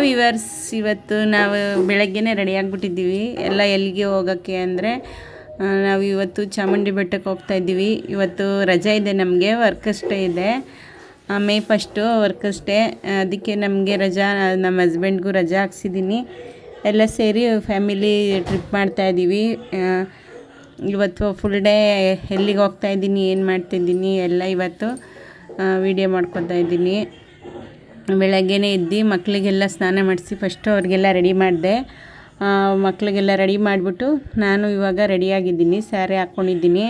Viewers, ಇವತ್ತು ನಾವು ಬೆಳಗ್ಗೆನೇ ರೆಡಿ ಆಗಿಬಿಟ್ಟಿದ್ದೀವಿ. ಎಲ್ಲ ಎಲ್ಲಿಗೆ ಹೋಗೋಕ್ಕೆ ಅಂದರೆ ನಾವು ಇವತ್ತು ಚಾಮುಂಡಿ ಬೆಟ್ಟಕ್ಕೆ ಹೋಗ್ತಾಯಿದ್ದೀವಿ. ಇವತ್ತು ರಜೆ ಇದೆ, ನಮಗೆ ವರ್ಕರ್ಸ್ ಡೇ ಇದೆ. ಮೇ 1 ವರ್ಕರ್ಸ್ ಡೇ, ಅದಕ್ಕೆ ನಮಗೆ ರಜಾ, ನಮ್ಮ ಹಸ್ಬೆಂಡ್ಗೂ ರಜಾ ಹಾಕ್ಸಿದ್ದೀನಿ. ಎಲ್ಲ ಸೇರಿ ಫ್ಯಾಮಿಲಿ ಟ್ರಿಪ್ ಮಾಡ್ತಾಯಿದ್ದೀವಿ. ಇವತ್ತು ಫುಲ್ ಡೇ ಎಲ್ಲಿಗೆ ಹೋಗ್ತಾಯಿದ್ದೀನಿ, ಏನು ಮಾಡ್ತಾಯಿದ್ದೀನಿ ಎಲ್ಲ ಇವತ್ತು ವಿಡಿಯೋ ಮಾಡ್ಕೊತಾ ಇದ್ದೀನಿ. ಬೆಳಗ್ಗೆನೇ ಎದ್ದು ಮಕ್ಕಳಿಗೆಲ್ಲ ಸ್ನಾನ ಮಾಡಿಸಿ ಫಸ್ಟು ಅವ್ರಿಗೆಲ್ಲ ರೆಡಿ ಮಾಡಿದೆ. ಮಕ್ಕಳಿಗೆಲ್ಲ ರೆಡಿ ಮಾಡಿಬಿಟ್ಟು ನಾನು ಇವಾಗ ರೆಡಿಯಾಗಿದ್ದೀನಿ, ಸ್ಯಾರಿ ಹಾಕ್ಕೊಂಡಿದ್ದೀನಿ.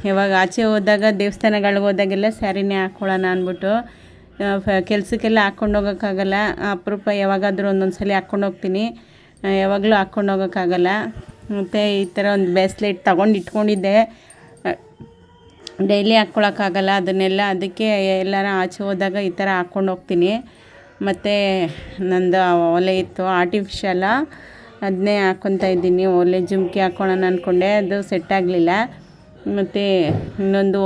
ಯಾವಾಗ ಆಚೆ ಹೋದಾಗ ದೇವಸ್ಥಾನಗಳಿಗೆ ಹೋದಾಗೆಲ್ಲ ಸ್ಯಾರಿನೇ ಹಾಕ್ಕೊಳ್ಳೋಣ ಅಂದ್ಬಿಟ್ಟು, ಕೆಲಸಕ್ಕೆಲ್ಲ ಹಾಕ್ಕೊಂಡು ಹೋಗೋಕ್ಕಾಗಲ್ಲ, ಅಪರೂಪ ಯಾವಾಗಾದರೂ ಒಂದೊಂದು ಸಲ ಹಾಕ್ಕೊಂಡು ಹೋಗ್ತೀನಿ, ಯಾವಾಗಲೂ ಹಾಕ್ಕೊಂಡು ಹೋಗೋಕ್ಕಾಗಲ್ಲ. ಮತ್ತು ಈ ಥರ ಒಂದು ಬ್ರೇಸ್ಲೆಟ್ ತೊಗೊಂಡು ಇಟ್ಕೊಂಡಿದ್ದೆ, ಡೈಲಿ ಹಾಕ್ಕೊಳಕ್ಕಾಗಲ್ಲ ಅದನ್ನೆಲ್ಲ. ಅದಕ್ಕೆ ಎಲ್ಲಾರ ಆಚೆ ಹೋದಾಗ ಈ ಥರ ಹಾಕ್ಕೊಂಡು ಹೋಗ್ತೀನಿ. ಮತ್ತು ನಂದು ಓಲೆ ಇತ್ತು ಆರ್ಟಿಫಿಷಿಯಲ, ಅದನ್ನೇ ಹಾಕ್ಕೊತಾ ಇದ್ದೀನಿ. ಓಲೆ ಜುಮ್ಕಿ ಹಾಕ್ಕೊಳ್ಳೋಣ ಅಂದ್ಕೊಂಡೆ, ಅದು ಸೆಟ್ ಆಗಲಿಲ್ಲ. ಮತ್ತು ಇನ್ನೊಂದು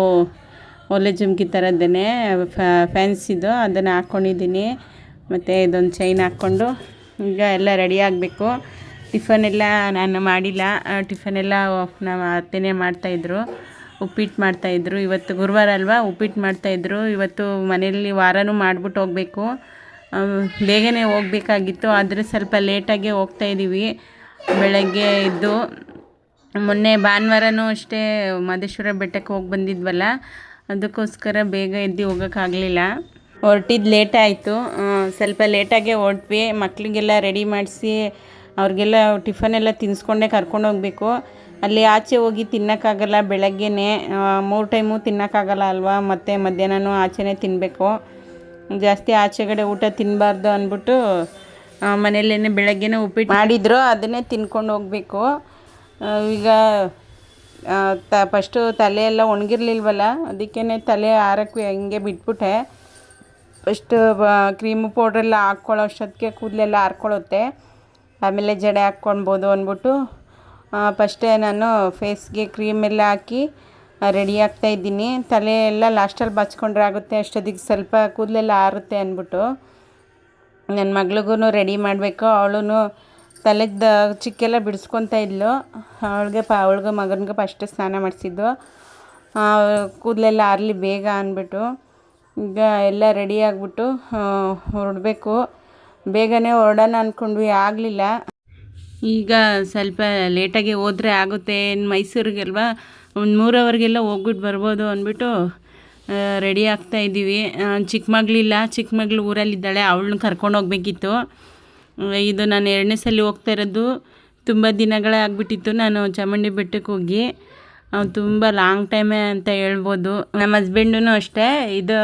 ಓಲೆ ಜುಮ್ಕಿ ಥರದ್ದೇ ಫ್ಯಾನ್ಸಿದು, ಅದನ್ನು ಹಾಕ್ಕೊಂಡಿದ್ದೀನಿ. ಮತ್ತು ಇದೊಂದು ಚೈನ್ ಹಾಕ್ಕೊಂಡು ಈಗ ಎಲ್ಲ ರೆಡಿ ಆಗಬೇಕು. ಟಿಫನೆಲ್ಲ ನಾನು ಮಾಡಿಲ್ಲ, ಟಿಫನೆಲ್ಲ ನಮ್ಮ ಅತ್ತೆನೇ ಮಾಡ್ತಾಯಿದ್ರು. ಉಪ್ಪಿಟ್ಟು ಮಾಡ್ತಾಯಿದ್ರು. ಇವತ್ತು ಗುರುವಾರ ಅಲ್ವಾ, ಉಪ್ಪಿಟ್ಟು ಮಾಡ್ತಾಯಿದ್ರು. ಇವತ್ತು ಮನೆಯಲ್ಲಿ ವಾರನೂ ಮಾಡಿಬಿಟ್ಟು ಹೋಗಬೇಕು. ಬೇಗನೆ ಹೋಗಬೇಕಾಗಿತ್ತು, ಆದರೆ ಸ್ವಲ್ಪ ಲೇಟಾಗೆ ಹೋಗ್ತಾಯಿದ್ದೀವಿ. ಬೆಳಗ್ಗೆ ಎದ್ದು ಮೊನ್ನೆ ಭಾನುವಾರನೂ ಅಷ್ಟೇ ಮಹದೇಶ್ವರ ಬೆಟ್ಟಕ್ಕೆ ಹೋಗಿ ಬಂದಿದ್ವಲ್ಲ, ಅದಕ್ಕೋಸ್ಕರ ಬೇಗ ಎದ್ದು ಹೋಗೋಕ್ಕಾಗಲಿಲ್ಲ. ಹೊರಟಿದ್ದು ಲೇಟ್ ಆಯಿತು, ಸ್ವಲ್ಪ ಲೇಟಾಗೆ ಹೊರಟ್ವಿ. ಮಕ್ಕಳಿಗೆಲ್ಲ ರೆಡಿ ಮಾಡಿಸಿ ಅವ್ರಿಗೆಲ್ಲ ಟಿಫನೆಲ್ಲ ತಿನ್ನಿಸ್ಕೊಂಡೇ ಕರ್ಕೊಂಡು ಹೋಗಬೇಕು. ಅಲ್ಲಿ ಆಚೆ ಹೋಗಿ ತಿನ್ನೋಕ್ಕಾಗಲ್ಲ, ಬೆಳಗ್ಗೆನೇ 3 ಟೈಮು ತಿನ್ನೋಕ್ಕಾಗಲ್ಲ ಅಲ್ವಾ, ಮತ್ತು ಮಧ್ಯಾಹ್ನನೂ ಆಚೆನೇ ತಿನ್ನಬೇಕು. ಜಾಸ್ತಿ ಆಚೆಗಡೆ ಊಟ ತಿನ್ನಬಾರ್ದು ಅಂದ್ಬಿಟ್ಟು ಮನೆಯಲ್ಲೇ ಬೆಳಗ್ಗೆನೇ ಉಪ್ಪಿಟ್ಟು ಮಾಡಿದ್ರು, ಅದನ್ನೇ ತಿನ್ಕೊಂಡು ಹೋಗಬೇಕು. ಈಗ ಫಸ್ಟು ತಲೆ ಎಲ್ಲ ಒಣಗಿರ್ಲಿಲ್ವಲ್ಲ, ಅದಕ್ಕೇ ತಲೆ ಆರಕ್ಕೆ ಹಿಂಗೆ ಬಿಟ್ಬಿಟ್ಟೆ. ಫಸ್ಟ್ ಕ್ರೀಮು ಪೌಡ್ರೆಲ್ಲ ಹಾಕ್ಕೊಳ್ಳೋ ಅಷ್ಟೊತ್ತಿಗೆ ಕೂದಲೆಲ್ಲ ಹಾರ್ಕೊಳ್ಳುತ್ತೆ, ಆಮೇಲೆ ಜಡೆ ಹಾಕ್ಕೊಳ್ಬೋದು ಅಂದ್ಬಿಟ್ಟು ಫಸ್ಟೇ ನಾನು ಫೇಸ್ಗೆ ಕ್ರೀಮೆಲ್ಲ ಹಾಕಿ ರೆಡಿ ಆಗ್ತಾಯಿದ್ದೀನಿ. ತಲೆ ಎಲ್ಲ ಲಾಸ್ಟಲ್ಲಿ ಬಾಚ್ಕೊಂಡ್ರೆ ಆಗುತ್ತೆ, ಅಷ್ಟೊತ್ತಿಗೆ ಸ್ವಲ್ಪ ಕೂದಲೆಲ್ಲ ಆರುತ್ತೆ ಅಂದ್ಬಿಟ್ಟು ನನ್ನ ಮಗಳಿಗೂ ರೆಡಿ ಮಾಡಬೇಕು. ಅವಳು ತಲೆದ ಚಿಕ್ಕೆಲ್ಲ ಬಿಡಿಸ್ಕೊತಾ ಇದ್ಲು. ಅವಳಿಗೆ ಮಗನಿಗೆ ಫಸ್ಟ್ ಸ್ನಾನ ಮಾಡಿಸಿದ್ದು, ಕೂದಲೆಲ್ಲ ಆರಲಿ ಬೇಗ ಅಂದ್ಬಿಟ್ಟು. ಈಗ ಎಲ್ಲ ರೆಡಿ ಆಗಿಬಿಟ್ಟು ಹೊರಡಬೇಕು. ಬೇಗನೆ ಹೊರಡೋಣ ಅಂದ್ಕೊಂಡ್ವಿ, ಆಗಲಿಲ್ಲ. ಈಗ ಸ್ವಲ್ಪ ಲೇಟಾಗಿ ಹೋದರೆ ಆಗುತ್ತೆ, ಮೈಸೂರಿಗೆಲ್ವ ಒಂದು 3 ಅವರ್ಗೆಲ್ಲ ಹೋಗ್ಬಿಟ್ಟು ಬರ್ಬೋದು ಅಂದ್ಬಿಟ್ಟು ರೆಡಿ ಆಗ್ತಾಯಿದ್ದೀವಿ. ಚಿಕ್ಕ ಮಗಳು ಊರಲ್ಲಿದ್ದಾಳೆ, ಅವಳನ್ನ ಕರ್ಕೊಂಡು ಹೋಗ್ಬೇಕಿತ್ತು. ಇದು ನಾನು 2ನೇ ಸಲ ಹೋಗ್ತಾ ಇರೋದು. ತುಂಬ ದಿನಗಳೇ ಆಗಿಬಿಟ್ಟಿತ್ತು ನಾನು ಚಾಮುಂಡಿ ಬೆಟ್ಟಕ್ಕೆ ಹೋಗಿ, ತುಂಬ ಲಾಂಗ್ ಟೈಮೇ ಅಂತ ಹೇಳ್ಬೋದು. ನಮ್ಮ ಹಸ್ಬೆಂಡೂ ಅಷ್ಟೇ, ಇದು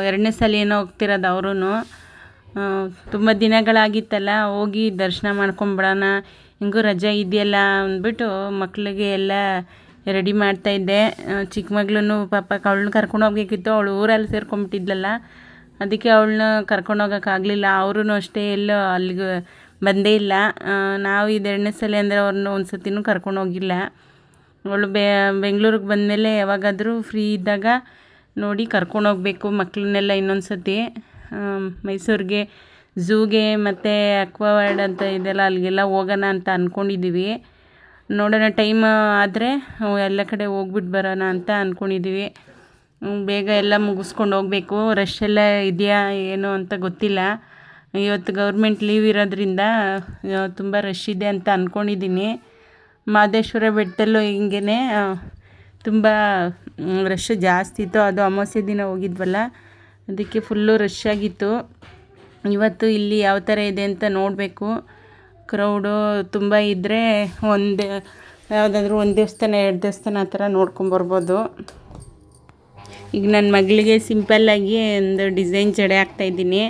2ನೇ ಸಲ ಏನೋ ಹೋಗ್ತಿರೋದು. ಅವರು ತುಂಬ ದಿನಗಳಾಗಿತ್ತಲ್ಲ, ಹೋಗಿ ದರ್ಶನ ಮಾಡ್ಕೊಂಬಿಡೋಣ, ಹಿಂಗೂ ರಜೆ ಇದೆಯಲ್ಲ ಅಂದ್ಬಿಟ್ಟು ಮಕ್ಕಳಿಗೆ ಎಲ್ಲ ರೆಡಿ ಮಾಡ್ತಾಯಿದ್ದೆ. ಚಿಕ್ಕ ಮಗಳೂ ಪಾಪ ಅವಳನ್ನ ಕರ್ಕೊಂಡು ಹೋಗ್ಬೇಕಿತ್ತು, ಅವಳು ಊರಲ್ಲಿ ಸೇರ್ಕೊಂಬಿಟ್ಟಿದ್ಲಲ್ಲ, ಅದಕ್ಕೆ ಅವಳನ್ನ ಕರ್ಕೊಂಡು ಹೋಗೋಕ್ಕಾಗಲಿಲ್ಲ. ಅವರೂ ಅಷ್ಟೇ ಎಲ್ಲೋ ಅಲ್ಲಿಗೆ ಬಂದೇ ಇಲ್ಲ. ನಾವು ಇದು 2ನೇ ಸಲ ಅಂದರೆ ಅವ್ರನ್ನ ಒಂದು ಸತಿನೂ ಕರ್ಕೊಂಡು ಹೋಗಿಲ್ಲ. ಅವಳು ಬೆಂಗಳೂರಿಗೆ ಬಂದಮೇಲೆ ಯಾವಾಗಾದರೂ ಫ್ರೀ ಇದ್ದಾಗ ನೋಡಿ ಕರ್ಕೊಂಡು ಹೋಗಬೇಕು ಮಕ್ಕಳನ್ನೆಲ್ಲ ಇನ್ನೊಂದು ಸತಿ. ಮೈಸೂರಿಗೆ ಝೂಗೆ ಮತ್ತು ಅಕ್ವಾವರ್ಡ್ ಅಂತ ಇದೆಲ್ಲ, ಅಲ್ಲಿಗೆಲ್ಲ ಹೋಗೋಣ ಅಂತ ಅಂದ್ಕೊಂಡಿದ್ದೀವಿ. ನೋಡೋಣ, ಟೈಮ್ ಆದರೆ ಎಲ್ಲ ಕಡೆ ಹೋಗ್ಬಿಟ್ಟು ಬರೋಣ ಅಂತ ಅಂದ್ಕೊಂಡಿದ್ದೀವಿ. ಬೇಗ ಎಲ್ಲ ಮುಗಿಸ್ಕೊಂಡು ಹೋಗಬೇಕು. ರಶ್ ಎಲ್ಲ ಇದೆಯಾ ಏನೋ ಅಂತ ಗೊತ್ತಿಲ್ಲ. ಇವತ್ತು ಗೌರ್ಮೆಂಟ್ ಲೀವ್ ಇರೋದ್ರಿಂದ ತುಂಬ ರಶ್ ಇದೆ ಅಂತ ಅಂದ್ಕೊಂಡಿದ್ದೀನಿ. ಮಹದೇಶ್ವರ ಬೆಟ್ಟದಲ್ಲೂ ಹಿಂಗೇ ತುಂಬ ರಶ್ ಜಾಸ್ತಿ ಇತ್ತು. ಅದು ಅಮಾವಾಸ್ಯೆ ದಿನ ಹೋಗಿದ್ವಲ್ಲ, ಅದಕ್ಕೆ ಫುಲ್ಲು ರಶ್ ಆಗಿತ್ತು. ಇವತ್ತು ಇಲ್ಲಿ ಯಾವ ಥರ ಇದೆ ಅಂತ ನೋಡಬೇಕು. ಕ್ರೌಡು ತುಂಬ ಇದ್ದರೆ ಯಾವುದಾದ್ರೂ ಒಂದು ದೇವಸ್ಥಾನ 2 ದೇವಸ್ಥಾನ ಆ ಥರ ನೋಡ್ಕೊಂಬರ್ಬೋದು. ಈಗ ನನ್ನ ಮಗಳಿಗೆ ಸಿಂಪಲ್ಲಾಗಿ ಒಂದು ಡಿಸೈನ್ ಜಡೆ ಹಾಕ್ತಾಯಿದ್ದೀನಿ.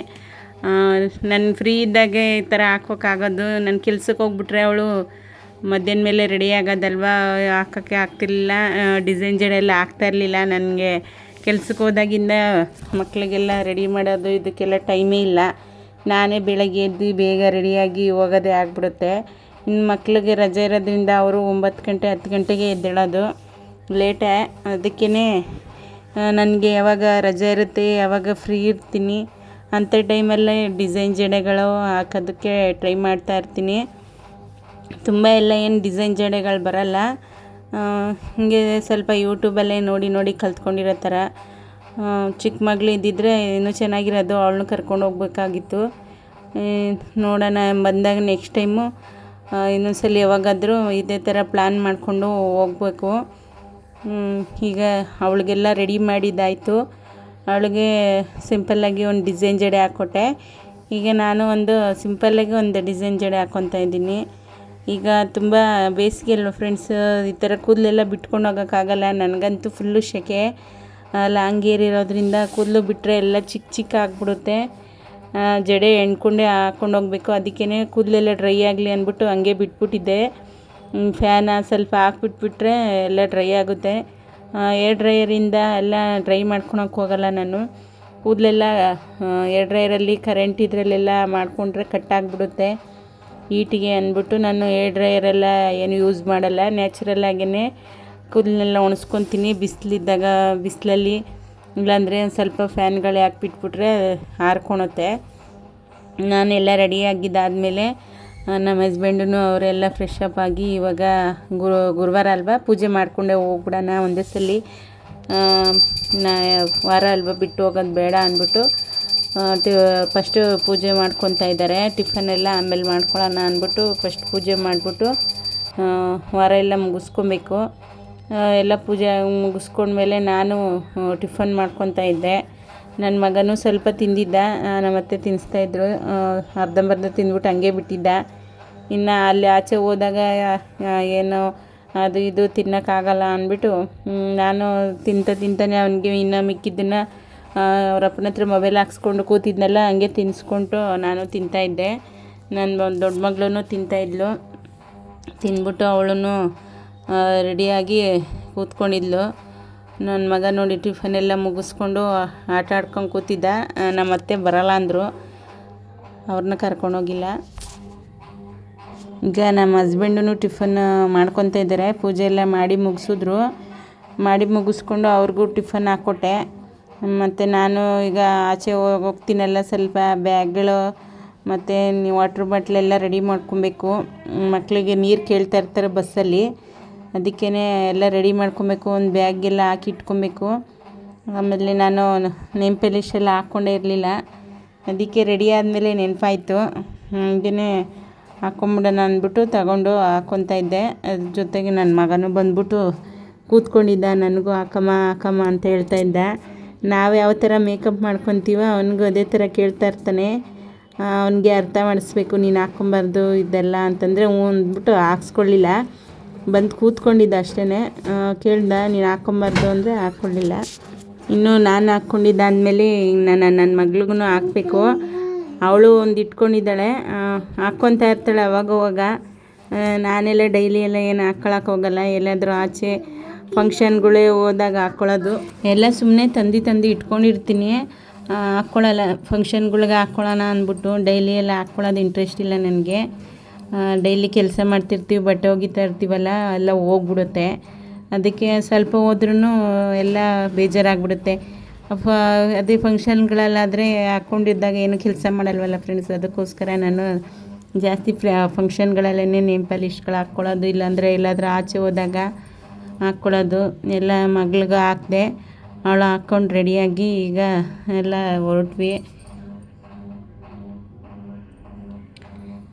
ನಾನು ಫ್ರೀ ಇದ್ದಾಗೆ ಈ ಥರ ಹಾಕೋಕ್ಕಾಗೋದು. ನಾನು ಕೆಲ್ಸಕ್ಕೆ ಹೋಗ್ಬಿಟ್ರೆ ಅವಳು ಮಧ್ಯಾಹ್ನ ಮೇಲೆ ರೆಡಿ ಆಗೋದಲ್ವ, ಹಾಕೋಕ್ಕೆ ಆಗ್ತಿರ್ಲಿಲ್ಲ. ಡಿಸೈನ್ ಜಡೆ ಎಲ್ಲ ಹಾಕ್ತಾಯಿರಲಿಲ್ಲ. ನನಗೆ ಕೆಲ್ಸಕ್ಕೆ ಹೋದಾಗಿಂದ ಮಕ್ಕಳಿಗೆಲ್ಲ ರೆಡಿ ಮಾಡೋದು ಇದಕ್ಕೆಲ್ಲ ಟೈಮೇ ಇಲ್ಲ. ನಾನೇ ಬೆಳಗ್ಗೆ ಎದ್ದು ಬೇಗ ರೆಡಿಯಾಗಿ ಹೋಗೋದೇ ಆಗಿಬಿಡುತ್ತೆ. ಇನ್ನು ಮಕ್ಕಳಿಗೆ ರಜೆ ಇರೋದ್ರಿಂದ ಅವರು 9 ಗಂಟೆ 10 ಗಂಟೆಗೆ ಎದ್ದೇಳೋದು, ಲೇಟೇ. ಅದಕ್ಕೇ ನನಗೆ ಯಾವಾಗ ರಜೆ ಇರುತ್ತೆ, ಯಾವಾಗ ಫ್ರೀ ಇರ್ತೀನಿ ಅಂಥ ಟೈಮಲ್ಲೇ ಡಿಸೈನ್ ಜಡೆಗಳು ಹಾಕೋದಕ್ಕೆ ಟ್ರೈ ಮಾಡ್ತಾಯಿರ್ತೀನಿ. ತುಂಬ ಎಲ್ಲ ಏನು ಡಿಸೈನ್ ಜಡೆಗಳು ಬರಲ್ಲ, ಹೀಗೆ ಸ್ವಲ್ಪ ಯೂಟ್ಯೂಬಲ್ಲೇ ನೋಡಿ ನೋಡಿ ಕಲ್ತ್ಕೊಂಡಿರೋ ಥರ. ಚಿಕ್ಕ ಮಗಳು ಇದ್ದಿದ್ರೆ ಇನ್ನೂ ಚೆನ್ನಾಗಿರೋದು, ಅವಳನ್ನೂ ಕರ್ಕೊಂಡು ಹೋಗ್ಬೇಕಾಗಿತ್ತು. ನೋಡೋಣ ಬಂದಾಗ ನೆಕ್ಸ್ಟ್ ಟೈಮು ಇನ್ನೊಂದ್ಸಲ ಯಾವಾಗಾದರೂ ಇದೇ ಥರ ಪ್ಲ್ಯಾನ್ ಮಾಡಿಕೊಂಡು ಹೋಗ್ಬೇಕು. ಈಗ ಅವಳಿಗೆಲ್ಲ ರೆಡಿ ಮಾಡಿದ್ದಾಯಿತು. ಅವಳಿಗೆ ಸಿಂಪಲ್ಲಾಗಿ ಒಂದು ಡಿಸೈನ್ ಜಡೆ ಹಾಕ್ಕೊಟ್ಟೆ. ಈಗ ನಾನು ಒಂದು ಸಿಂಪಲ್ಲಾಗಿ ಒಂದು ಡಿಸೈನ್ ಜಡೆ ಹಾಕ್ಕೊತಾ ಇದ್ದೀನಿ. ಈಗ ತುಂಬ ಬೇಸಿಗೆ ಅಲ್ವ ಫ್ರೆಂಡ್ಸ್, ಈ ಥರ ಕೂದಲೆಲ್ಲ ಬಿಟ್ಕೊಂಡು ಹೋಗೋಕ್ಕಾಗಲ್ಲ. ನನಗಂತೂ ಫುಲ್ಲು ಸೆಕೆ, ಲಾಂಗ್ ಹೇರ್ ಇರೋದ್ರಿಂದ ಕೂದಲು ಬಿಟ್ಟರೆ ಎಲ್ಲ ಚಿಕ್ಕ ಚಿಕ್ಕ ಆಗಿಬಿಡುತ್ತೆ. ಜಡೆ ಎಣ್ಕೊಂಡೆ ಹಾಕ್ಕೊಂಡು ಹೋಗ್ಬೇಕು. ಅದಕ್ಕೇ ಕೂದಲೆಲ್ಲ ಡ್ರೈ ಆಗಲಿ ಅಂದ್ಬಿಟ್ಟು ಹಂಗೆ ಬಿಟ್ಬಿಟ್ಟಿದ್ದೆ. ಫ್ಯಾನ ಸ್ವಲ್ಪ ಹಾಕ್ಬಿಟ್ಬಿಟ್ರೆ ಎಲ್ಲ ಡ್ರೈ ಆಗುತ್ತೆ. ಏರ್ ಡ್ರೈಯರಿಂದ ಎಲ್ಲ ಡ್ರೈ ಮಾಡ್ಕೊಳಕ್ಕೆ ಹೋಗಲ್ಲ ನಾನು. ಕೂದಲೆಲ್ಲ ಏರ್ ಡ್ರೈಯರಲ್ಲಿ ಕರೆಂಟ್ ಇದರಲ್ಲೆಲ್ಲ ಮಾಡಿಕೊಂಡ್ರೆ ಕಟ್ಟಾಗಿಬಿಡುತ್ತೆ ಹೀಟಿಗೆ ಅಂದ್ಬಿಟ್ಟು ನಾನು ಏರ್ ಡ್ರೈಯರೆಲ್ಲ ಏನು ಯೂಸ್ ಮಾಡಲ್ಲ. ನ್ಯಾಚುರಲ್ಲಾಗೇ ಕೂದಲನ್ನೆಲ್ಲ ಒಣಸ್ಕೊತೀನಿ ಬಿಸಿಲಿದ್ದಾಗ, ಬಿಸಿಲಲ್ಲಿ. ಇಲ್ಲಾಂದರೆ ಒಂದು ಸ್ವಲ್ಪ ಫ್ಯಾನ್ಗಳೇ ಹಾಕ್ಬಿಟ್ಬಿಟ್ರೆ ಆರ್ಕೊಳುತ್ತೆ. ನಾನೆಲ್ಲ ರೆಡಿಯಾಗಿದ್ದಾದಮೇಲೆ ನಮ್ಮ ಹಸ್ಬೆಂಡೂ ಅವರೆಲ್ಲ ಫ್ರೆಶ್ ಅಪ್ ಆಗಿ ಇವಾಗ ಗುರುವಾರ ಅಲ್ವಾ, ಪೂಜೆ ಮಾಡಿಕೊಂಡೆ ಹೋಗ್ಬಿಡೋಣ ಒಂದೇ ಸಲ, ವಾರ ಅಲ್ವಾ ಬಿಟ್ಟು ಹೋಗೋದು ಬೇಡ ಅಂದ್ಬಿಟ್ಟು ಫಸ್ಟು ಪೂಜೆ ಮಾಡ್ಕೊತಾ ಇದ್ದಾರೆ. ಟಿಫನೆಲ್ಲ ಆಮೇಲೆ ಮಾಡ್ಕೊಳ್ಳೋಣ ಅಂದ್ಬಿಟ್ಟು ಫಸ್ಟ್ ಪೂಜೆ ಮಾಡಿಬಿಟ್ಟು ವಾರ ಎಲ್ಲ ಮುಗಿಸ್ಕೊಬೇಕು. ಎಲ್ಲ ಪೂಜೆ ಮುಗಿಸ್ಕೊಂಡ್ಮೇಲೆ ನಾನು ಟಿಫನ್ ಮಾಡ್ಕೊತಾ ಇದ್ದೆ. ನನ್ನ ಮಗನೂ ಸ್ವಲ್ಪ ತಿಂದಿದ್ದ, ನಮ್ಮತ್ತೆ ತಿನ್ನಿಸ್ತಾಯಿದ್ರು. ಅರ್ಧಂಬರ್ಧ ತಿಂದ್ಬಿಟ್ಟು ಹಂಗೆ ಬಿಟ್ಟಿದ್ದ. ಇನ್ನು ಅಲ್ಲಿ ಆಚೆ ಹೋದಾಗ ಏನು ಅದು ಇದು ತಿನ್ನೋಕ್ಕಾಗಲ್ಲ ಅಂದ್ಬಿಟ್ಟು ನಾನು ತಿಂತಾನೆ ಅವನಿಗೆ ಇನ್ನೂ ಮಿಕ್ಕಿದ್ದನ್ನು ಅವ್ರ ಅಪ್ಪನ ಹತ್ರ ಮೊಬೈಲ್ ಹಾಕ್ಸ್ಕೊಂಡು ಕೂತಿದ್ನಲ್ಲ, ಹಂಗೆ ತಿನ್ನಿಸ್ಕೊಂಡು ನಾನು ತಿಂತಾಯಿದ್ದೆ. ನನ್ನ ದೊಡ್ಡ ಮಗಳೂ ತಿಂತಾಯಿದ್ಲು. ತಿಂದ್ಬಿಟ್ಟು ಅವಳೂ ರೆಡಿಯಾಗಿ ಕೂತ್ಕೊಂಡಿದ್ಲು. ನನ್ನ ಮಗ ನೋಡಿ ಟಿಫನೆಲ್ಲ ಮುಗಿಸ್ಕೊಂಡು ಆಟ ಆಡ್ಕೊಂಡು ಕೂತಿದ್ದ. ನಮ್ಮ ಅತ್ತೆ ಬರಲ್ಲ ಅಂದರು, ಅವ್ರನ್ನ ಕರ್ಕೊಂಡೋಗಿಲ್ಲ. ಈಗ ನಮ್ಮ ಹಸ್ಬೆಂಡೂ ಟಿಫನ್ ಮಾಡ್ಕೊತಾ ಇದ್ದಾರೆ. ಪೂಜೆ ಎಲ್ಲ ಮಾಡಿ ಮುಗಿಸಿದ್ರು. ಮಾಡಿ ಮುಗಿಸ್ಕೊಂಡು ಅವ್ರಿಗೂ ಟಿಫನ್ ಹಾಕ್ಕೊಟ್ಟೆ. ಮತ್ತು ನಾನು ಈಗ ಆಚೆ ಹೋಗ್ತೀನಲ್ಲ, ಸ್ವಲ್ಪ ಬ್ಯಾಗ್ಗಳು ಮತ್ತು ವಾಟ್ರ್ ಬಾಟ್ಲೆಲ್ಲ ರೆಡಿ ಮಾಡ್ಕೊಬೇಕು. ಮಕ್ಕಳಿಗೆ ನೀರು ಕೇಳ್ತಾ ಇರ್ತಾರೆ ಬಸ್ಸಲ್ಲಿ, ಅದಕ್ಕೇ ಎಲ್ಲ ರೆಡಿ ಮಾಡ್ಕೊಬೇಕು. ಒಂದು ಬ್ಯಾಗೆಲ್ಲ ಹಾಕಿ ಇಟ್ಕೊಬೇಕು. ಆಮೇಲೆ ನಾನು ನೇಮ್ ಪಾಲಿಶ್ ಎಲ್ಲ ಹಾಕ್ಕೊಂಡೇ ಇರಲಿಲ್ಲ, ಅದಕ್ಕೆ ರೆಡಿ ಆದಮೇಲೆ ನೆನಪಾಯಿತು. ಹಾಗೇ ಹಾಕ್ಕೊಂಬಿಡೋಣ ಅಂದ್ಬಿಟ್ಟು ತಗೊಂಡು ಹಾಕ್ಕೊತಾ ಇದ್ದೆ. ಅದ್ರ ಜೊತೆಗೆ ನನ್ನ ಮಗನೂ ಬಂದ್ಬಿಟ್ಟು ಕೂತ್ಕೊಂಡಿದ್ದ, ನನಗೂ ಹಾಕಮ್ಮ ಅಂತ ಹೇಳ್ತಾ ಇದ್ದ. ನಾವು ಯಾವ ಥರ ಮೇಕಪ್ ಮಾಡ್ಕೊತೀವೋ ಅವನಿಗೂ ಅದೇ ಥರ ಕೇಳ್ತಾ ಇರ್ತಾನೆ. ಅವನಿಗೆ ಅರ್ಥ ಮಾಡಿಸ್ಬೇಕು, ನೀನು ಹಾಕ್ಕೊಬಾರ್ದು ಇದೆಲ್ಲ ಅಂತಂದರೆ ಹ್ಞೂ ಅಂದ್ಬಿಟ್ಟು ಹಾಕ್ಸ್ಕೊಳ್ಳಿಲ್ಲ. ಬಂದು ಕೂತ್ಕೊಂಡಿದ್ದ ಅಷ್ಟೇ. ಕೇಳ್ದ, ನೀನು ಹಾಕ್ಕೊಬಾರ್ದು ಅಂದರೆ ಹಾಕ್ಕೊಳ್ಳಿಲ್ಲ. ಇನ್ನು ನಾನು ಹಾಕ್ಕೊಂಡಿದ್ದಾದಮೇಲೆ ನನ್ನ ಮಗಳಿಗೂ ಹಾಕಬೇಕು. ಅವಳು ಒಂದು ಇಟ್ಕೊಂಡಿದ್ದಾಳೆ, ಹಾಕ್ಕೊತಾ ಇರ್ತಾಳೆ ಅವಾಗವಾಗ. ನಾನೆಲ್ಲ ಡೈಲಿ ಎಲ್ಲ ಏನು ಹಾಕ್ಕೊಳಕ್ಕೆ ಹೋಗಲ್ಲ. ಎಲ್ಲಾದರೂ ಆಚೆ ಫಂಕ್ಷನ್ಗಳೇ ಹೋದಾಗ ಹಾಕ್ಕೊಳ್ಳೋದು. ಎಲ್ಲ ಸುಮ್ಮನೆ ತಂದು ಇಟ್ಕೊಂಡಿರ್ತೀನಿ, ಹಾಕ್ಕೊಳ್ಳಲ್ಲ. ಫಂಕ್ಷನ್ಗಳ್ಗೆ ಹಾಕ್ಕೊಳ್ಳೋಣ ಅಂದ್ಬಿಟ್ಟು ಡೈಲಿ ಎಲ್ಲ ಹಾಕ್ಕೊಳ್ಳೋದು ಇಂಟ್ರೆಸ್ಟ್ ಇಲ್ಲ ನನಗೆ. ಡೈಲಿ ಕೆಲಸ ಮಾಡ್ತಿರ್ತೀವಿ, ಬಟ್ಟೆ ಒಗಿತಾ ಇರ್ತೀವಲ್ಲ, ಎಲ್ಲ ಹೋಗ್ಬಿಡುತ್ತೆ. ಅದಕ್ಕೆ ಸ್ವಲ್ಪ ಹೋದ್ರೂ ಎಲ್ಲ ಬೇಜಾರಾಗ್ಬಿಡುತ್ತೆ. ಅದೇ ಫಂಕ್ಷನ್ಗಳಲ್ಲಾದರೆ ಹಾಕ್ಕೊಂಡಿದ್ದಾಗ ಏನು ಕೆಲಸ ಮಾಡಲ್ವಲ್ಲ ಫ್ರೆಂಡ್ಸ್. ಅದಕ್ಕೋಸ್ಕರ ನಾನು ಜಾಸ್ತಿ ಫಂಕ್ಷನ್ಗಳಲ್ಲೇ ನೇಮ್ ಪಾಲಿಶ್ಗಳು ಹಾಕ್ಕೊಳ್ಳೋದು, ಇಲ್ಲಾಂದರೆ ಎಲ್ಲಾದರೂ ಆಚೆ ಹೋದಾಗ ಹಾಕ್ಕೊಳ್ಳೋದು. ಎಲ್ಲ ಮಗ್ಳಿಗೆ ಹಾಕಿದೆ, ಅವಳು ಹಾಕ್ಕೊಂಡು ರೆಡಿಯಾಗಿ ಈಗ ಎಲ್ಲ ಹೊರಟ್ವಿ.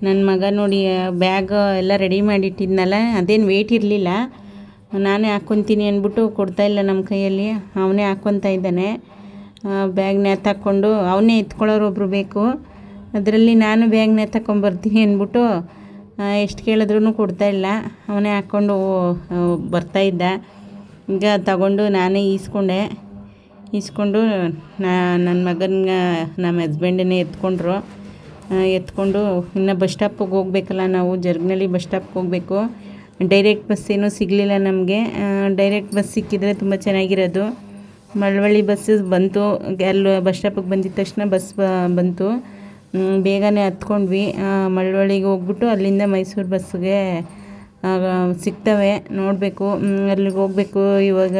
ನನ್ನ ಮಗ ನೋಡಿ ಬ್ಯಾಗ್ ಎಲ್ಲ ರೆಡಿ ಮಾಡಿಟ್ಟಿದ್ನಲ್ಲ, ಅದೇನು ವೆಯ್ಟ್ ಇರಲಿಲ್ಲ. ನಾನೇ ಹಾಕ್ಕೊತೀನಿ ಅಂದ್ಬಿಟ್ಟು ಕೊಡ್ತಾಯಿಲ್ಲ ನಮ್ಮ ಕೈಯಲ್ಲಿ, ಅವನೇ ಹಾಕ್ಕೊತಾ ಇದ್ದಾನೆ. ಬ್ಯಾಗ್ನ ಎತ್ತಾಕ್ಕೊಂಡು ಅವನೇ ಎತ್ಕೊಳ್ಳೋರು ಒಬ್ಬರು ಬೇಕು. ಅದರಲ್ಲಿ ನಾನು ಬ್ಯಾಗ್ನ ಎತ್ತಾಕೊಂಬರ್ತೀನಿ ಅಂದ್ಬಿಟ್ಟು ಎಷ್ಟು ಕೇಳಿದ್ರೂ ಕೊಡ್ತಾಯಿಲ್ಲ. ಅವನೇ ಹಾಕ್ಕೊಂಡು ಬರ್ತಾಯಿದ್ದ. ಈಗ ತಗೊಂಡು ನಾನೇ ಈಸ್ಕೊಂಡು ನನ್ನ ಮಗನ ನಮ್ಮ ಹಸ್ಬೆಂಡನ್ನೇ ಎತ್ಕೊಂಡು ಇನ್ನು ಬಸ್ ಸ್ಟಾಪಿಗೆ ಹೋಗ್ಬೇಕಲ್ಲ, ನಾವು ಜರ್ಗ್ನಳ್ಳಿ ಬಸ್ ಸ್ಟಾಪ್ಗೆ ಹೋಗಬೇಕು. ಡೈರೆಕ್ಟ್ ಬಸ್ ಏನೂ ಸಿಗಲಿಲ್ಲ ನಮಗೆ. ಡೈರೆಕ್ಟ್ ಬಸ್ ಸಿಕ್ಕಿದರೆ ತುಂಬ ಚೆನ್ನಾಗಿರೋದು. ಮಳವಳ್ಳಿ ಬಸ್ ಬಂತು. ಅಲ್ಲಿ ಬಸ್ ಸ್ಟಾಪಿಗೆ ಬಂದಿದ್ದ ತಕ್ಷಣ ಬಸ್ ಬಂತು. ಬೇಗನೆ ಹತ್ಕೊಂಡ್ವಿ. ಮಳವಳ್ಳಿಗೆ ಹೋಗ್ಬಿಟ್ಟು ಅಲ್ಲಿಂದ ಮೈಸೂರು ಬಸ್ಸಿಗೆ ಸಿಗ್ತವೆ, ನೋಡಬೇಕು. ಅಲ್ಲಿಗೆ ಹೋಗಬೇಕು. ಇವಾಗ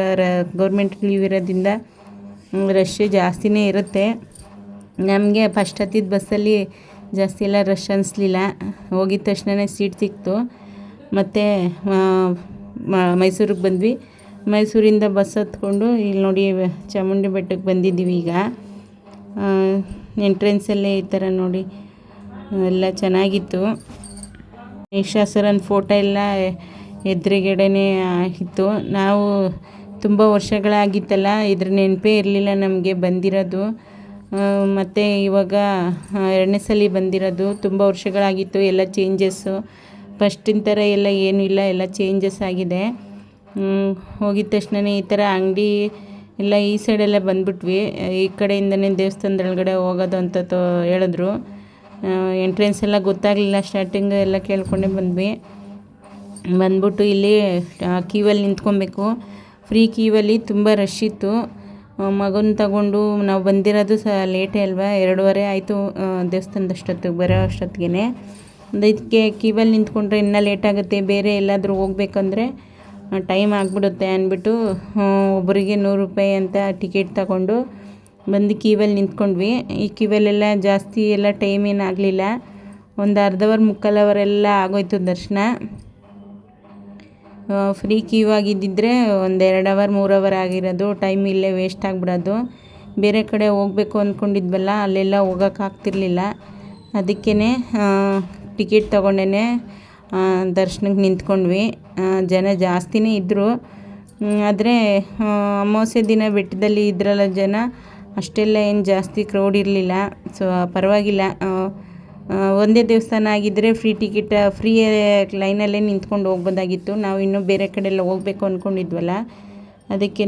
ಗೌರ್ಮೆಂಟ್ ಲೀವ್ ಇರೋದ್ರಿಂದ ರಶ್ ಜಾಸ್ತಿನೇ ಇರುತ್ತೆ. ನಮಗೆ ಫಸ್ಟ್ ಹತ್ತಿದ ಬಸ್ಸಲ್ಲಿ ಜಾಸ್ತಿ ಎಲ್ಲ ರಶ್ ಅನಿಸ್ಲಿಲ್ಲ. ಹೋಗಿದ ತಕ್ಷಣವೇ ಸೀಟ್ ಸಿಕ್ತು. ಮತ್ತು ಮೈಸೂರಿಗೆ ಬಂದ್ವಿ. ಮೈಸೂರಿಂದ ಬಸ್ ಹತ್ಕೊಂಡು ಇಲ್ಲಿ ನೋಡಿ ಚಾಮುಂಡಿ ಬೆಟ್ಟಕ್ಕೆ ಬಂದಿದ್ದೀವಿ. ಈಗ ಎಂಟ್ರೆನ್ಸಲ್ಲೇ ಈ ಥರ ನೋಡಿ ಎಲ್ಲ ಚೆನ್ನಾಗಿತ್ತು. ಮಹಿಷಾಸುರನ ಫೋಟೋ ಎಲ್ಲ ಎದುರುಗಡೆನೇ ಇತ್ತು. ನಾವು ತುಂಬ ವರ್ಷಗಳಾಗಿತ್ತಲ್ಲ, ಇದ್ರ ನೆನಪೇ ಇರಲಿಲ್ಲ ನಮಗೆ ಬಂದಿರೋದು. ಮತ್ತು ಇವಾಗ 2ನೇ ಸಲ ಬಂದಿರೋದು. ತುಂಬ ವರ್ಷಗಳಾಗಿತ್ತು. ಎಲ್ಲ ಚೇಂಜಸ್ಸು, ಫಸ್ಟಿನ ಥರ ಎಲ್ಲ ಏನೂ ಇಲ್ಲ, ಎಲ್ಲ ಚೇಂಜಸ್ ಆಗಿದೆ. ಹೋಗಿದ ತಕ್ಷಣವೇ ಈ ಥರ ಅಂಗಡಿ ಎಲ್ಲ ಈ ಸೈಡೆಲ್ಲ ಬಂದ್ಬಿಟ್ವಿ. ಈ ಕಡೆಯಿಂದನೇ ದೇವಸ್ಥಾನದೊಳಗಡೆ ಹೋಗೋದು ಅಂತ ಹೇಳಿದ್ರು. ಎಂಟ್ರೆನ್ಸ್ ಎಲ್ಲ ಗೊತ್ತಾಗಲಿಲ್ಲ, ಸ್ಟಾರ್ಟಿಂಗ್ ಎಲ್ಲ ಕೇಳ್ಕೊಂಡೇ ಬಂದ್ವಿ. ಬಂದ್ಬಿಟ್ಟು ಇಲ್ಲಿ ಕ್ಯೂವಲ್ಲಿ ನಿಂತ್ಕೊಬೇಕು. ಫ್ರೀ ಕ್ಯೂವಲ್ಲಿ ತುಂಬ ರಶ್ ಇತ್ತು. ಮಗನ ತಗೊಂಡು ನಾವು ಬಂದಿರೋದು ಲೇಟೇ ಅಲ್ವಾ, 2:30 ಆಯಿತು ದೇವಸ್ಥಾನದಷ್ಟೊತ್ತಿಗೆ ಬರೋ ಅಷ್ಟೊತ್ತಿಗೆ. ಇದಕ್ಕೆ ಕ್ಯೂವಲ್ಲಿ ನಿಂತ್ಕೊಂಡ್ರೆ ಇನ್ನೂ ಲೇಟ್ ಆಗುತ್ತೆ. ಬೇರೆ ಎಲ್ಲಾದರೂ ಹೋಗ್ಬೇಕಂದ್ರೆ ಟೈಮ್ ಆಗಿಬಿಡುತ್ತೆ ಅಂದ್ಬಿಟ್ಟು ಒಬ್ಬರಿಗೆ 100 ರೂಪಾಯಿ ಅಂತ ಟಿಕೆಟ್ ತಗೊಂಡು ಬಂದು ಕ್ಯೂವಲ್ಲಿ ನಿಂತ್ಕೊಂಡ್ವಿ. ಈ ಕ್ಯೂವಲ್ಲೆಲ್ಲ ಜಾಸ್ತಿ ಎಲ್ಲ ಟೈಮ್ ಏನಾಗಲಿಲ್ಲ, ಒಂದು ಅರ್ಧ ಅವರ್ ಮುಕ್ಕಾಲು ಅವರ್ ಎಲ್ಲ ಆಗೋಯ್ತು ದರ್ಶನ. ಫ್ರೀ ಕ್ಯೂ ಆಗಿದ್ದಿದ್ರೆ ಒಂದು 2 ಅವರ್ 3 ಅವರ್ ಆಗಿರೋದು. ಟೈಮ್ ಇಲ್ಲೇ ವೇಸ್ಟ್ ಆಗಿಬಿಡೋದು. ಬೇರೆ ಕಡೆ ಹೋಗಬೇಕು ಅಂದ್ಕೊಂಡಿದ್ವಲ್ಲ, ಅಲ್ಲೆಲ್ಲ ಹೋಗೋಕ್ಕಾಗ್ತಿರ್ಲಿಲ್ಲ. ಅದಕ್ಕೇ ಟಿಕೆಟ್ ತೊಗೊಂಡೇ ದರ್ಶನಕ್ಕೆ ನಿಂತ್ಕೊಂಡ್ವಿ. ಜನ ಜಾಸ್ತಿನೇ ಇದ್ದರು. ಆದರೆ ಅಮಾವಾಸ್ಯೆ ದಿನ ಬೆಟ್ಟದಲ್ಲಿ ಇದ್ರಲ್ಲ ಜನ, ಅಷ್ಟೆಲ್ಲ ಏನು ಜಾಸ್ತಿ ಕ್ರೌಡ್ ಇರಲಿಲ್ಲ. ಸೊ ಪರವಾಗಿಲ್ಲ. ಒಂದೇ ದೇವಸ್ಥಾನ ಆಗಿದ್ದರೆ ಫ್ರೀ ಟಿಕೆಟ್, ಫ್ರೀ ಲೈನಲ್ಲೇ ನಿಂತ್ಕೊಂಡು ಹೋಗ್ಬೋದಾಗಿತ್ತು. ನಾವು ಇನ್ನೂ ಬೇರೆ ಕಡೆ ಎಲ್ಲ ಹೋಗಬೇಕು ಅಂದ್ಕೊಂಡಿದ್ವಲ್ಲ, ಅದಕ್ಕೇ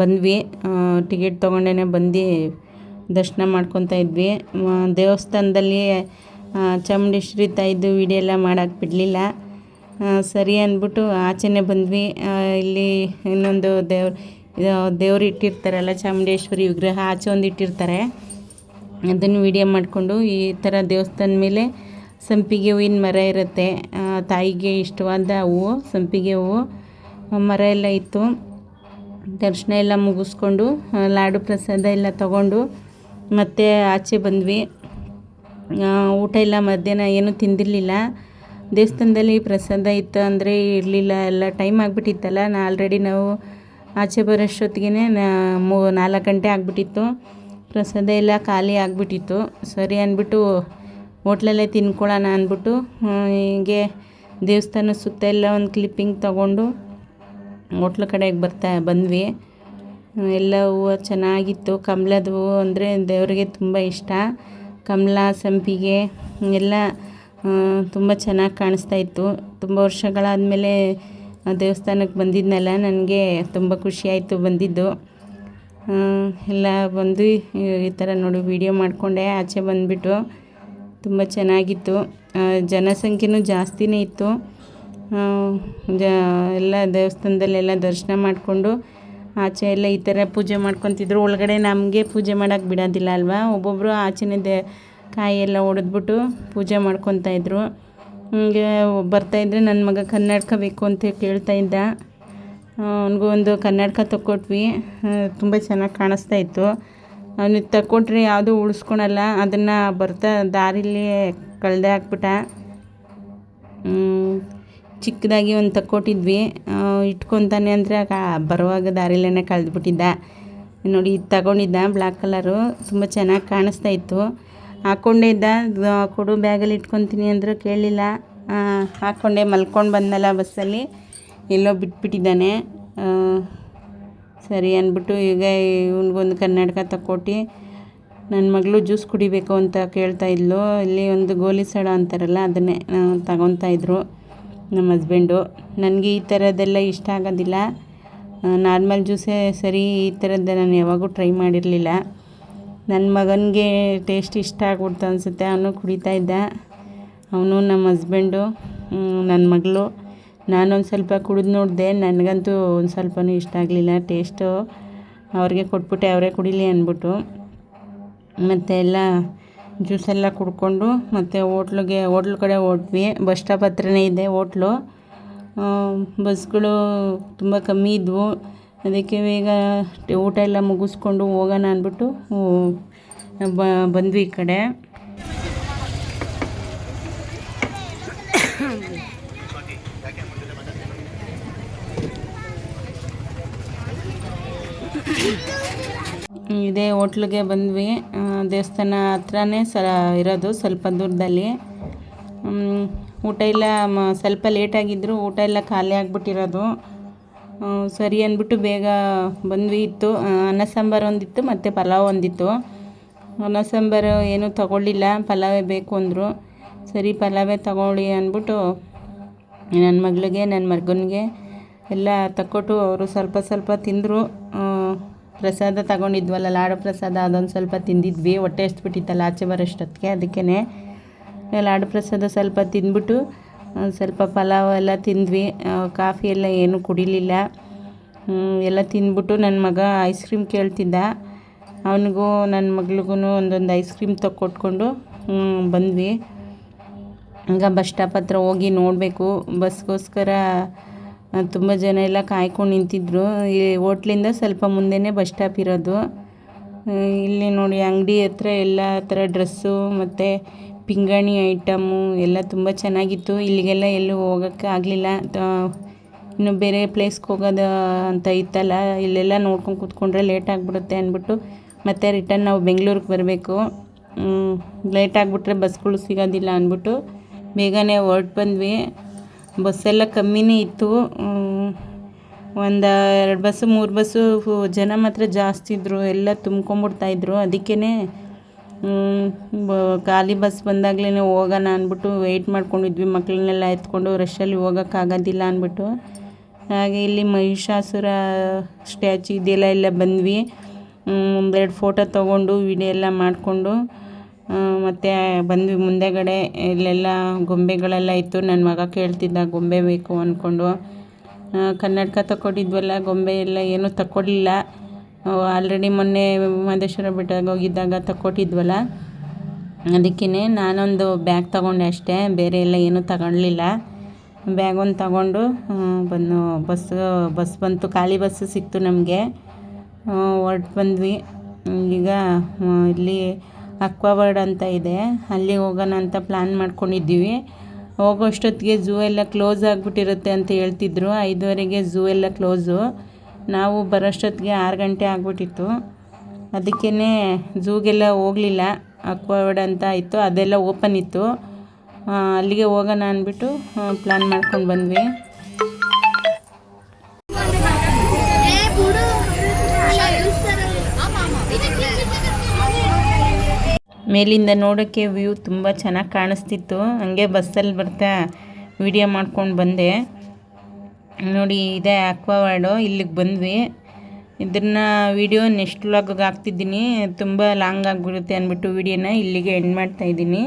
ಬಂದ್ವಿ. ಟಿಕೆಟ್ ತೊಗೊಂಡೇ ಬಂದು ದರ್ಶನ ಮಾಡ್ಕೊತಾ ಇದ್ವಿ. ದೇವಸ್ಥಾನದಲ್ಲಿ ಚಾಮುಂಡೇಶ್ವರಿ ತಾಯಿದು ವಿಡಿಯೋ ಎಲ್ಲ ಮಾಡೋಕ್ಕೆ ಬಿಡಲಿಲ್ಲ. ಸರಿ ಅಂದ್ಬಿಟ್ಟು ಆಚೆನೇ ಬಂದ್ವಿ. ಇಲ್ಲಿ ಇನ್ನೊಂದು ದೇವ್ರು ಇಟ್ಟಿರ್ತಾರಲ್ಲ, ಚಾಮುಂಡೇಶ್ವರಿ ವಿಗ್ರಹ ಆಚೆ ಒಂದು ಇಟ್ಟಿರ್ತಾರೆ. ಅದನ್ನು ವಿಡಿಯೋ ಮಾಡಿಕೊಂಡು ಈ ಥರ ದೇವಸ್ಥಾನ ಮೇಲೆ ಸಂಪಿಗೆ ಹೂವಿನ ಮರ ಇರುತ್ತೆ. ತಾಯಿಗೆ ಇಷ್ಟವಾದ ಹೂವು ಸಂಪಿಗೆ ಹೂವು ಮರ ಎಲ್ಲ ಇತ್ತು. ದರ್ಶನ ಎಲ್ಲ ಮುಗಿಸ್ಕೊಂಡು ಲಾಡು ಪ್ರಸಾದ ಎಲ್ಲ ತಗೊಂಡು ಮತ್ತೆ ಆಚೆ ಬಂದ್ವಿ. ಊಟ ಎಲ್ಲ ಮಧ್ಯಾಹ್ನ ಏನೂ ತಿಂದಿರಲಿಲ್ಲ. ದೇವಸ್ಥಾನದಲ್ಲಿ ಪ್ರಸಾದ ಇತ್ತು ಅಂದರೆ ಇರಲಿಲ್ಲ, ಎಲ್ಲ ಟೈಮ್ ಆಗಿಬಿಟ್ಟಿತ್ತಲ್ಲ. ಆಲ್ರೆಡಿ ನಾವು ಆಚೆ ಬರೋಷ್ಟೊತ್ತಿಗೆ 4 ಗಂಟೆ ಆಗಿಬಿಟ್ಟಿತ್ತು. ಪ್ರಸಾದ ಎಲ್ಲ ಖಾಲಿ ಆಗಿಬಿಟ್ಟಿತ್ತು. ಸರಿ ಅಂದ್ಬಿಟ್ಟು ಹೋಟ್ಲಲ್ಲೇ ತಿನ್ಕೊಳ್ಳೋಣ ಅಂದ್ಬಿಟ್ಟು ಹೀಗೆ ದೇವಸ್ಥಾನ ಸುತ್ತ ಎಲ್ಲ ಒಂದು ಕ್ಲಿಪ್ಪಿಂಗ್ ತೊಗೊಂಡು ಹೋಟ್ಲು ಕಡೆಗೆ ಬಂದ್ವಿ. ಎಲ್ಲ ಹೂವು ಚೆನ್ನಾಗಿತ್ತು. ಕಮಲದ ಹೂವು ಅಂದರೆ ದೇವರಿಗೆ ತುಂಬ ಇಷ್ಟ. ಕಮಲ, ಸಂಪಿಗೆ ಎಲ್ಲ ತುಂಬ ಚೆನ್ನಾಗಿ ಕಾಣಿಸ್ತಾ ಇತ್ತು. ತುಂಬ ವರ್ಷಗಳಾದಮೇಲೆ ದೇವಸ್ಥಾನಕ್ಕೆ ಬಂದಿದ್ನಲ್ಲ, ನನಗೆ ತುಂಬ ಖುಷಿಯಾಯಿತು ಬಂದಿದ್ದು. ಎಲ್ಲ ಬಂದು ಈ ಥರ ನೋಡಿ ವಿಡಿಯೋ ಮಾಡಿಕೊಂಡೆ ಆಚೆ ಬಂದುಬಿಟ್ಟು. ತುಂಬ ಚೆನ್ನಾಗಿತ್ತು. ಜನಸಂಖ್ಯೆನೂ ಜಾಸ್ತಿನೇ ಇತ್ತು. ಎಲ್ಲ ದೇವಸ್ಥಾನದಲ್ಲೆಲ್ಲ ದರ್ಶನ ಮಾಡಿಕೊಂಡು ಆಚೆ ಎಲ್ಲ ಈ ಥರ ಪೂಜೆ ಮಾಡ್ಕೊತಿದ್ರು. ಒಳಗಡೆ ನಮಗೆ ಪೂಜೆ ಮಾಡೋಕ್ಕೆ ಬಿಡೋದಿಲ್ಲ ಅಲ್ವಾ. ಒಬ್ಬೊಬ್ಬರು ಆಚೆನೇ ಕಾಯಿ ಎಲ್ಲ ಒಡೆದ್ಬಿಟ್ಟು ಪೂಜೆ ಮಾಡ್ಕೊತಾಯಿದ್ರು. ಹೀಗೆ ಬರ್ತಾಯಿದ್ರೆ ನನ್ನ ಮಗ ಕನ್ನಡಕ ಬೇಕು ಅಂತ ಕೇಳ್ತಾ ಇದ್ದ. ಅವನಿಗೂ ಒಂದು ಕನ್ನಡಕ ತಕ್ಕೊಟ್ವಿ. ತುಂಬ ಚೆನ್ನಾಗಿ ಕಾಣಿಸ್ತಾ ಇತ್ತು. ಅವನಿಗೆ ತಕ್ಕೊಟ್ರೆ ಯಾವುದೂ ಉಳಿಸ್ಕೊಳಲ್ಲ, ಅದನ್ನು ಬರ್ತಾ ದಾರಿಲಿ ಕಳೆದೇ ಹಾಕ್ಬಿಟ್ಟ. ಚಿಕ್ಕದಾಗಿ ಒಂದು ತಕ್ಕೊಟ್ಟಿದ್ವಿ, ಇಟ್ಕೊತಾನೆ ಅಂದರೆ ಬರುವಾಗ ದಾರಿಲೇ ಕಳೆದ್ಬಿಟ್ಟಿದ್ದ. ನೋಡಿ ಇದು ತಗೊಂಡಿದ್ದ ಬ್ಲ್ಯಾಕ್ ಕಲರು, ತುಂಬ ಚೆನ್ನಾಗಿ ಕಾಣಿಸ್ತಾ ಇತ್ತು. ಹಾಕ್ಕೊಂಡೇ ಇದ್ದ. ಕೊಡು ಬ್ಯಾಗಲ್ಲಿ ಇಟ್ಕೊತೀನಿ ಅಂದರೂ ಕೇಳಲಿಲ್ಲ. ಹಾಕ್ಕೊಂಡೆ ಮಲ್ಕೊಂಡು ಬಂದನಲ್ಲ ಬಸ್ಸಲ್ಲಿ, ಎಲ್ಲೋ ಬಿಟ್ಬಿಟ್ಟಿದ್ದಾನೆ. ಸರಿ ಅಂದ್ಬಿಟ್ಟು ಈಗ ಇವನಿಗೊಂದು ಕನ್ನಡಕ ತಕ್ಕೊಟ್ಟು, ನನ್ನ ಮಗಳು ಜ್ಯೂಸ್ ಕುಡಿಬೇಕು ಅಂತ ಕೇಳ್ತಾ ಇದ್ಲು. ಇಲ್ಲಿ ಒಂದು ಗೋಲಿ ಸಡ ಅಂತಾರಲ್ಲ, ಅದನ್ನೇ ತಗೊತಾಯಿದ್ರು ನಮ್ಮ ಹಸ್ಬೆಂಡು. ನನಗೆ ಈ ಥರದ್ದೆಲ್ಲ ಇಷ್ಟ ಆಗೋದಿಲ್ಲ. ನಾರ್ಮಲ್ ಜ್ಯೂಸೇ ಸರಿ. ಈ ಥರದ್ದು ನಾನು ಯಾವಾಗೂ ಟ್ರೈ ಮಾಡಿರಲಿಲ್ಲ. ನನ್ನ ಮಗನಿಗೆ ಟೇಸ್ಟ್ ಇಷ್ಟ ಆಗ್ಬಿಡ್ತು ಅನಿಸುತ್ತೆ. ಅವನು ಕುಡಿತಾ ಇದ್ದ. ಅವನು, ನಮ್ಮ ಹಸ್ಬೆಂಡು, ನನ್ನ ಮಗಳು. ನಾನೊಂದು ಸ್ವಲ್ಪ ಕುಡಿದು ನೋಡಿದೆ. ನನಗಂತೂ ಒಂದು ಸ್ವಲ್ಪನೂ ಇಷ್ಟ ಆಗಲಿಲ್ಲ ಟೇಸ್ಟು. ಅವ್ರಿಗೆ ಕೊಟ್ಬಿಟ್ಟೆ, ಅವರೇ ಕುಡೀಲಿ ಅಂದ್ಬಿಟ್ಟು. ಮತ್ತು ಎಲ್ಲ ಜ್ಯೂಸೆಲ್ಲ ಕುಡ್ಕೊಂಡು ಮತ್ತು ಹೋಟ್ಲು ಕಡೆ ಹೊರಟ್ವಿ. ಬಸ್ ಸ್ಟಾಪ್ ಹತ್ರನೇ ಇದೆ ಹೋಟ್ಲು. ಬಸ್ಗಳು ತುಂಬ ಕಮ್ಮಿ ಇದ್ವು. ಅದಕ್ಕೆ ಬೇಗ ಊಟ ಎಲ್ಲ ಮುಗಿಸ್ಕೊಂಡು ಹೋಗೋಣ ಅಂದ್ಬಿಟ್ಟು ಬಂದ್ವಿ ಈ ಕಡೆ. ಇದೇ ಹೋಟ್ಲಿಗೆ ಬಂದ್ವಿ. ದೇವಸ್ಥಾನ ಹತ್ರನೇ ಇರೋದು, ಸ್ವಲ್ಪ ದೂರದಲ್ಲಿ. ಊಟ ಎಲ್ಲ ಸ್ವಲ್ಪ ಲೇಟಾಗಿದ್ದರು, ಊಟ ಎಲ್ಲ ಖಾಲಿ ಆಗಿಬಿಟ್ಟಿರೋದು. ಸರಿ ಅಂದ್ಬಿಟ್ಟು ಬೇಗ ಬಂದ್ವಿ. ಇತ್ತು ಅನ್ನ ಸಾಂಬಾರು ಒಂದಿತ್ತು ಮತ್ತು ಪಲಾವ್ ಒಂದಿತ್ತು. ಅನ್ನ ಸಾಂಬಾರು ಏನೂ ತಗೊಳ್ಳಿಲ್ಲ, ಪಲಾವೇ ಬೇಕು ಅಂದರು. ಸರಿ ಪಲಾವೇ ತಗೊಳ್ಳಿ ಅಂದ್ಬಿಟ್ಟು ನನ್ನ ಮಗಳಿಗೆ ನನ್ನ ಮಗನಿಗೆ ಎಲ್ಲ ತಕ್ಕೊಟ್ಟು ಅವರು ಸ್ವಲ್ಪ ಸ್ವಲ್ಪ ತಿಂದರು. ಪ್ರಸಾದ ತಗೊಂಡಿದ್ವಲ್ಲ, ಲಾಡು ಪ್ರಸಾದ, ಅದೊಂದು ಸ್ವಲ್ಪ ತಿಂದಿದ್ವಿ. ಹೊಟ್ಟೆ ಎಷ್ಟ್ಬಿಟ್ಟಿತ್ತಲ್ಲ ಆಚೆ ಬರೋಷ್ಟೊತ್ತಿಗೆ, ಅದಕ್ಕೇ ಲಾಡು ಪ್ರಸಾದ ಸ್ವಲ್ಪ ತಿಂದ್ಬಿಟ್ಟು ಸ್ವಲ್ಪ ಪಲಾವ್ ಎಲ್ಲ ತಿಂದ್ವಿ. ಕಾಫಿ ಎಲ್ಲ ಏನೂ ಕುಡಿಲಿಲ್ಲ. ಎಲ್ಲ ತಿಂದ್ಬಿಟ್ಟು ನನ್ನ ಮಗ ಐಸ್ ಕ್ರೀಮ್ ಕೇಳ್ತಿದ್ದ. ಅವನಿಗೂ ನನ್ನ ಮಗಳಿಗೂ ಒಂದೊಂದು ಐಸ್ ಕ್ರೀಮ್ ತಕ್ಕೊಟ್ಕೊಂಡು ಬಂದ್ವಿ. ಈಗ ಬಸ್ ಸ್ಟಾಪ್ ಹತ್ರ ಹೋಗಿ ನೋಡಬೇಕು, ಬಸ್ಗೋಸ್ಕರ ತುಂಬ ಜನ ಎಲ್ಲ ಕಾಯ್ಕೊಂಡು ನಿಂತಿದ್ರು. ಈ ಹೋಟ್ಲಿಂದ ಸ್ವಲ್ಪ ಮುಂದೆನೇ ಬಸ್ ಸ್ಟಾಪ್ ಇರೋದು. ಇಲ್ಲಿ ನೋಡಿ, ಅಂಗಡಿ ಹತ್ರ ಎಲ್ಲ ಥರ ಡ್ರೆಸ್ಸು ಮತ್ತು ಪಿಂಗಾಣಿ ಐಟಮು ಎಲ್ಲ ತುಂಬ ಚೆನ್ನಾಗಿತ್ತು. ಇಲ್ಲಿಗೆಲ್ಲ ಎಲ್ಲೂ ಹೋಗೋಕ್ಕೆ ಆಗಲಿಲ್ಲ. ಇನ್ನು ಬೇರೆ ಪ್ಲೇಸ್ಗೆ ಹೋಗೋದು ಅಂತ ಇತ್ತಲ್ಲ, ಇಲ್ಲೆಲ್ಲ ನೋಡ್ಕೊಂಡು ಕೂತ್ಕೊಂಡ್ರೆ ಲೇಟ್ ಆಗಿಬಿಡುತ್ತೆ ಅಂದ್ಬಿಟ್ಟು ಮತ್ತೆ ರಿಟರ್ನ್ ನಾವು ಬೆಂಗಳೂರಿಗೆ ಬರಬೇಕು. ಲೇಟ್ ಆಗಿಬಿಟ್ರೆ ಬಸ್ಗಳು ಸಿಗೋದಿಲ್ಲ ಅಂದ್ಬಿಟ್ಟು ಬೇಗನೆ ಹೊರಟು ಬಂದ್ವಿ. ಬಸ್ಸೆಲ್ಲ ಕಮ್ಮಿನೇ ಇತ್ತು. ಒಂದು 2 ಬಸ್ಸು 3 ಬಸ್ಸು ಜನ ಮಾತ್ರ ಜಾಸ್ತಿ ಇದ್ದರು, ಎಲ್ಲ ತುಂಬ್ಕೊಂಬಿಡ್ತಾಯಿದ್ರು. ಅದಕ್ಕೇ ಖಾಲಿ ಬಸ್ ಬಂದಾಗಲೇ ಹೋಗೋಣ ಅಂದ್ಬಿಟ್ಟು ವೆಯ್ಟ್ ಮಾಡ್ಕೊಂಡಿದ್ವಿ. ಮಕ್ಕಳನ್ನೆಲ್ಲ ಎತ್ಕೊಂಡು ರಶಲ್ಲಿ ಹೋಗೋಕ್ಕಾಗೋದಿಲ್ಲ ಅಂದ್ಬಿಟ್ಟು. ಹಾಗೆ ಇಲ್ಲಿ ಮಹಿಷಾಸುರ ಸ್ಟ್ಯಾಚು ಇದೆಲ್ಲ ಎಲ್ಲ ಬಂದ್ವಿ. 2 ಫೋಟೋ ತೊಗೊಂಡು ವಿಡಿಯೋ ಎಲ್ಲ ಮಾಡಿಕೊಂಡು ಮತ್ತು ಬಂದ್ವಿ. ಮುಂದೆಗಡೆ ಇಲ್ಲೆಲ್ಲ ಗೊಂಬೆಗಳೆಲ್ಲ ಇತ್ತು. ನನ್ನ ಮಗ ಕೇಳ್ತಿದ್ದ ಗೊಂಬೆ ಬೇಕು ಅಂದ್ಕೊಂಡು. ಕನ್ನಡಕ ತಗೊಂಡಿದ್ವಲ್ಲ, ಗೊಂಬೆ ಎಲ್ಲ ಏನೂ ತಗೊಳ್ಳಿಲ್ಲ. ಆಲ್ರೆಡಿ ಮೊನ್ನೆ ಮಹದೇಶ್ವರ ಬೆಟ್ಟಕ್ಕೆ ಹೋಗಿದ್ದಾಗ ತಗೊಟ್ಟಿದ್ವಲ್ಲ, ಅದಕ್ಕೇ ನಾನೊಂದು ಬ್ಯಾಗ್ ತೊಗೊಂಡೆ ಅಷ್ಟೇ, ಬೇರೆ ಎಲ್ಲ ಏನೂ ತಗೊಳ್ಳಿಲ್ಲ. ಬ್ಯಾಗ್ ಒಂದು ತಗೊಂಡು ಬಸ್ ಬಂತು, ಖಾಲಿ ಬಸ್ಸು ಸಿಕ್ತು ನಮಗೆ. ಹೊರಟು ಬಂದ್ವಿ. ಈಗ ಇಲ್ಲಿ ಅಕ್ವಾವರ್ಡ್ ಅಂತ ಇದೆ, ಅಲ್ಲಿ ಹೋಗೋಣ ಅಂತ ಪ್ಲ್ಯಾನ್ ಮಾಡ್ಕೊಂಡಿದ್ದೀವಿ. ಹೋಗೋ ಅಷ್ಟೊತ್ತಿಗೆ ಝೂ ಎಲ್ಲ ಕ್ಲೋಸ್ ಆಗಿಬಿಟ್ಟಿರುತ್ತೆ ಅಂತ ಹೇಳ್ತಿದ್ರು. 5:30ಗೆ ಝೂ ಎಲ್ಲ ಕ್ಲೋಸು. ನಾವು ಬರೋಷ್ಟೊತ್ತಿಗೆ 6 ಗಂಟೆ ಆಗಿಬಿಟ್ಟಿತ್ತು. ಅದಕ್ಕೇ ಝೂಗೆಲ್ಲ ಹೋಗಲಿಲ್ಲ. ಅಕ್ವಾವರ್ಡ್ ಅಂತ ಇತ್ತು, ಅದೆಲ್ಲ ಓಪನ್ ಇತ್ತು. ಅಲ್ಲಿಗೆ ಹೋಗೋಣ ಅಂದ್ಬಿಟ್ಟು ಪ್ಲ್ಯಾನ್ ಮಾಡ್ಕೊಂಡು ಬಂದ್ವಿ. ಮೇಲಿಂದ ನೋಡೋಕ್ಕೆ ವ್ಯೂ ತುಂಬ ಚೆನ್ನಾಗಿ ಕಾಣಿಸ್ತಿತ್ತು. ಹಂಗೆ ಬಸ್ಸಲ್ಲಿ ಬರ್ತಾ ವಿಡಿಯೋ ಮಾಡ್ಕೊಂಡು ಬಂದೆ. ನೋಡಿ, ಇದೇ ಅಕ್ವಾವರ್ಡು. ಇಲ್ಲಿಗೆ ಬಂದ್ವಿ. ಇದನ್ನು ವಿಡಿಯೋ ನೆಕ್ಸ್ಟ್ ವ್ಲಾಗಿಗೆ ಹಾಕ್ತಿದ್ದೀನಿ. ತುಂಬ ಲಾಂಗ್ ಆಗಿಬಿಡುತ್ತೆ ಅಂದ್ಬಿಟ್ಟು ವಿಡಿಯೋನ ಇಲ್ಲಿಗೆ ಎಂಡ್ ಮಾಡ್ತಾಯಿದ್ದೀನಿ.